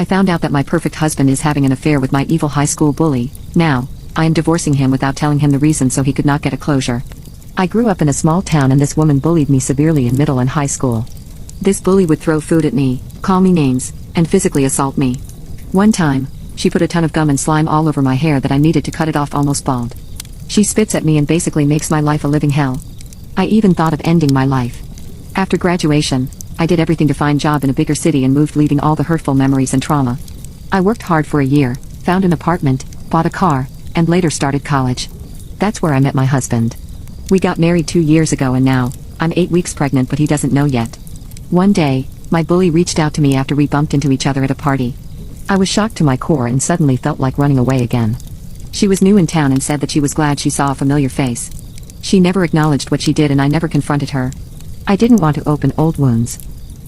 I found out that my perfect husband is having an affair with my evil high school bully. Now, I am divorcing him without telling him the reason so he could not get a closure. I grew up in a small town and this woman bullied me severely in middle and high school. This bully would throw food at me, call me names, and physically assault me. One time, she put a ton of gum and slime all over my hair that I needed to cut it off almost bald. She spits at me and basically makes my life a living hell. I even thought of ending my life. After graduation, I did everything to find a job in a bigger city and moved, leaving all the hurtful memories and trauma. I worked hard for a year, found an apartment, bought a car, and later started college. That's where I met my husband. We got married 2 years ago and now, I'm 8 weeks pregnant, but he doesn't know yet. One day, my bully reached out to me after we bumped into each other at a party. I was shocked to my core and suddenly felt like running away again. She was new in town and said that she was glad she saw a familiar face. She never acknowledged what she did and I never confronted her. I didn't want to open old wounds.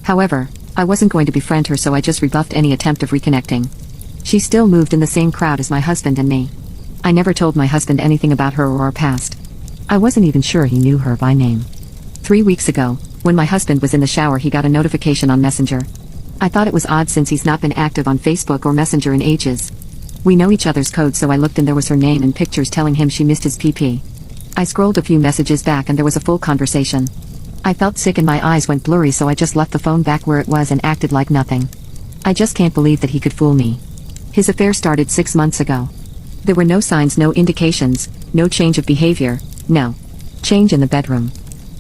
However, I wasn't going to befriend her, so I just rebuffed any attempt of reconnecting. She still moved in the same crowd as my husband and me. I never told my husband anything about her or our past. I wasn't even sure he knew her by name. 3 weeks ago, when my husband was in the shower, he got a notification on Messenger. I thought it was odd since he's not been active on Facebook or Messenger in ages. We know each other's code, so I looked and there was her name and pictures telling him she missed his PP. I scrolled a few messages back and there was a full conversation. I felt sick and my eyes went blurry, so I just left the phone back where it was and acted like nothing. I just can't believe that he could fool me. His affair started 6 months ago. There were no signs, no indications, no change of behavior, no change in the bedroom.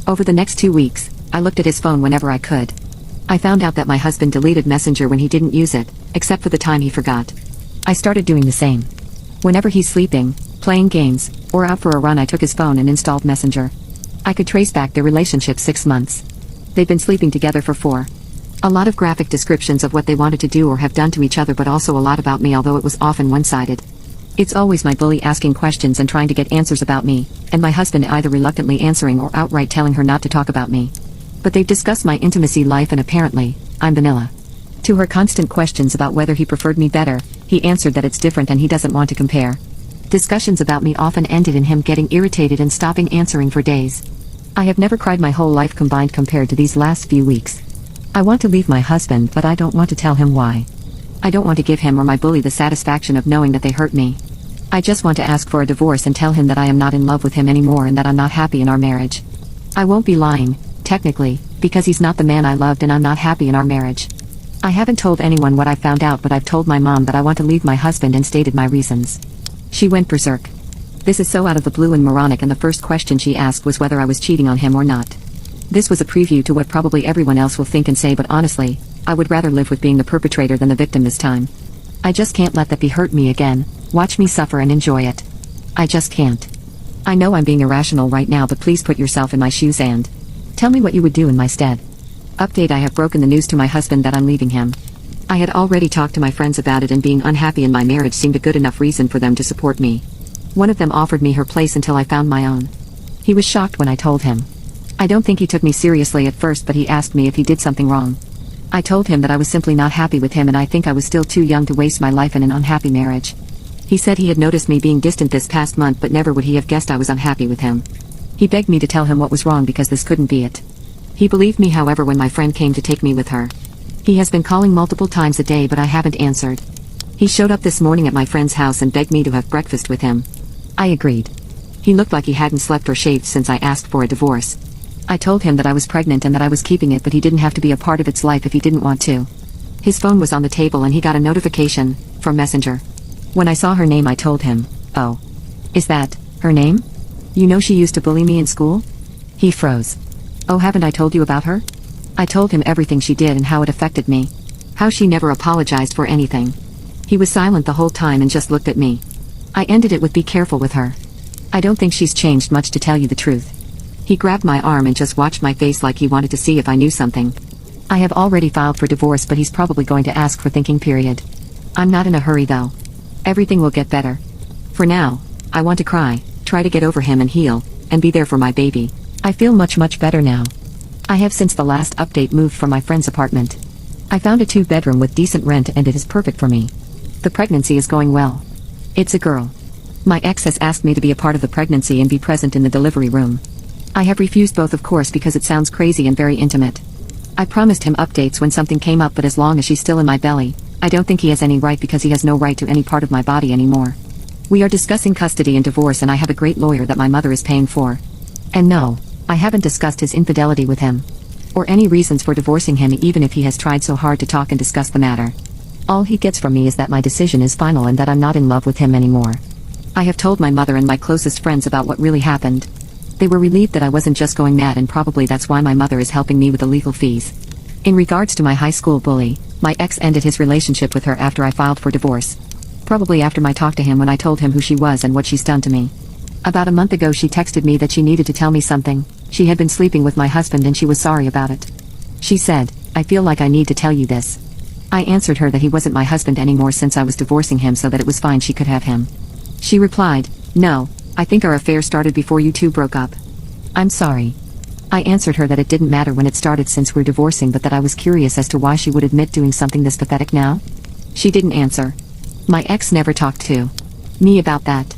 Over the next 2 weeks, I looked at his phone whenever I could. I found out that my husband deleted Messenger when he didn't use it, except for the time he forgot. I started doing the same. Whenever he's sleeping, playing games, or out for a run, I took his phone and installed Messenger. I could trace back their relationship 6 months. They've been sleeping together for 4. A lot of graphic descriptions of what they wanted to do or have done to each other, but also a lot about me, although it was often one-sided. It's always my bully asking questions and trying to get answers about me, and my husband either reluctantly answering or outright telling her not to talk about me. But they've discussed my intimacy life and apparently, I'm vanilla. To her constant questions about whether he preferred me better, he answered that it's different and he doesn't want to compare. Discussions about me often ended in him getting irritated and stopping answering for days. I have never cried my whole life combined compared to these last few weeks. I want to leave my husband, but I don't want to tell him why. I don't want to give him or my bully the satisfaction of knowing that they hurt me. I just want to ask for a divorce and tell him that I am not in love with him anymore and that I'm not happy in our marriage. I won't be lying, technically, because he's not the man I loved and I'm not happy in our marriage. I haven't told anyone what I found out, but I've told my mom that I want to leave my husband and stated my reasons. She went berserk. This is so out of the blue and moronic, and the first question she asked was whether I was cheating on him or not. This was a preview to what probably everyone else will think and say, but honestly, I would rather live with being the perpetrator than the victim this time. I just can't let that be hurt me again, watch me suffer and enjoy it. I just can't. I know I'm being irrational right now, but please put yourself in my shoes and tell me what you would do in my stead. Update: I have broken the news to my husband that I'm leaving him. I had already talked to my friends about it, and being unhappy in my marriage seemed a good enough reason for them to support me. One of them offered me her place until I found my own. He was shocked when I told him. I don't think he took me seriously at first, but he asked me if he did something wrong. I told him that I was simply not happy with him and I think I was still too young to waste my life in an unhappy marriage. He said he had noticed me being distant this past month, but never would he have guessed I was unhappy with him. He begged me to tell him what was wrong because this couldn't be it. He believed me, however, when my friend came to take me with her. He has been calling multiple times a day, but I haven't answered. He showed up this morning at my friend's house and begged me to have breakfast with him. I agreed. He looked like he hadn't slept or shaved since I asked for a divorce. I told him that I was pregnant and that I was keeping it, but he didn't have to be a part of its life if he didn't want to. His phone was on the table and he got a notification from Messenger. When I saw her name, I told him, "Oh. Is that her name? You know she used to bully me in school?" He froze. "Oh, haven't I told you about her?" I told him everything she did and how it affected me. How she never apologized for anything. He was silent the whole time and just looked at me. I ended it with, "Be careful with her. I don't think she's changed much, to tell you the truth." He grabbed my arm and just watched my face like he wanted to see if I knew something. I have already filed for divorce, but he's probably going to ask for thinking period. I'm not in a hurry though. Everything will get better. For now, I want to cry, try to get over him and heal, and be there for my baby. I feel much better now. I have since the last update moved from my friend's apartment. I found a 2-bedroom with decent rent and it is perfect for me. The pregnancy is going well. It's a girl. My ex has asked me to be a part of the pregnancy and be present in the delivery room. I have refused both, of course, because it sounds crazy and very intimate. I promised him updates when something came up, but as long as she's still in my belly, I don't think he has any right because he has no right to any part of my body anymore. We are discussing custody and divorce and I have a great lawyer that my mother is paying for. And no, I haven't discussed his infidelity with him. Or any reasons for divorcing him even if he has tried so hard to talk and discuss the matter. All he gets from me is that my decision is final and that I'm not in love with him anymore. I have told my mother and my closest friends about what really happened. They were relieved that I wasn't just going mad and probably that's why my mother is helping me with the legal fees. In regards to my high school bully, my ex ended his relationship with her after I filed for divorce. Probably after my talk to him when I told him who she was and what she's done to me. About a month ago she texted me that she needed to tell me something. She had been sleeping with my husband and she was sorry about it. She said, "I feel like I need to tell you this." I answered her that he wasn't my husband anymore since I was divorcing him so that it was fine she could have him. She replied, "No, I think our affair started before you two broke up." I'm sorry. I answered her that it didn't matter when it started since we're divorcing but that I was curious as to why she would admit doing something this pathetic now. She didn't answer. My ex never talked to me about that.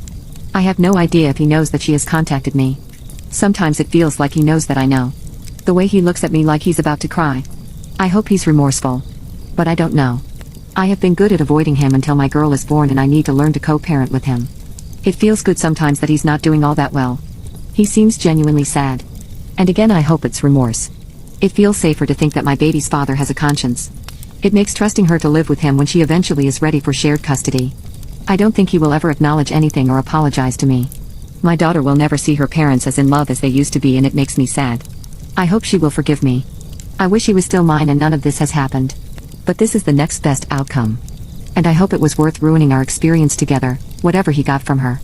I have no idea if he knows that she has contacted me. Sometimes it feels like he knows that I know. The way he looks at me like he's about to cry. I hope he's remorseful. But I don't know. I have been good at avoiding him until my girl is born and I need to learn to co-parent with him. It feels good sometimes that he's not doing all that well. He seems genuinely sad. And again I hope it's remorse. It feels safer to think that my baby's father has a conscience. It makes trusting her to live with him when she eventually is ready for shared custody. I don't think he will ever acknowledge anything or apologize to me. My daughter will never see her parents as in love as they used to be and it makes me sad. I hope she will forgive me. I wish he was still mine and none of this has happened. But this is the next best outcome. And I hope it was worth ruining our experience together, whatever he got from her.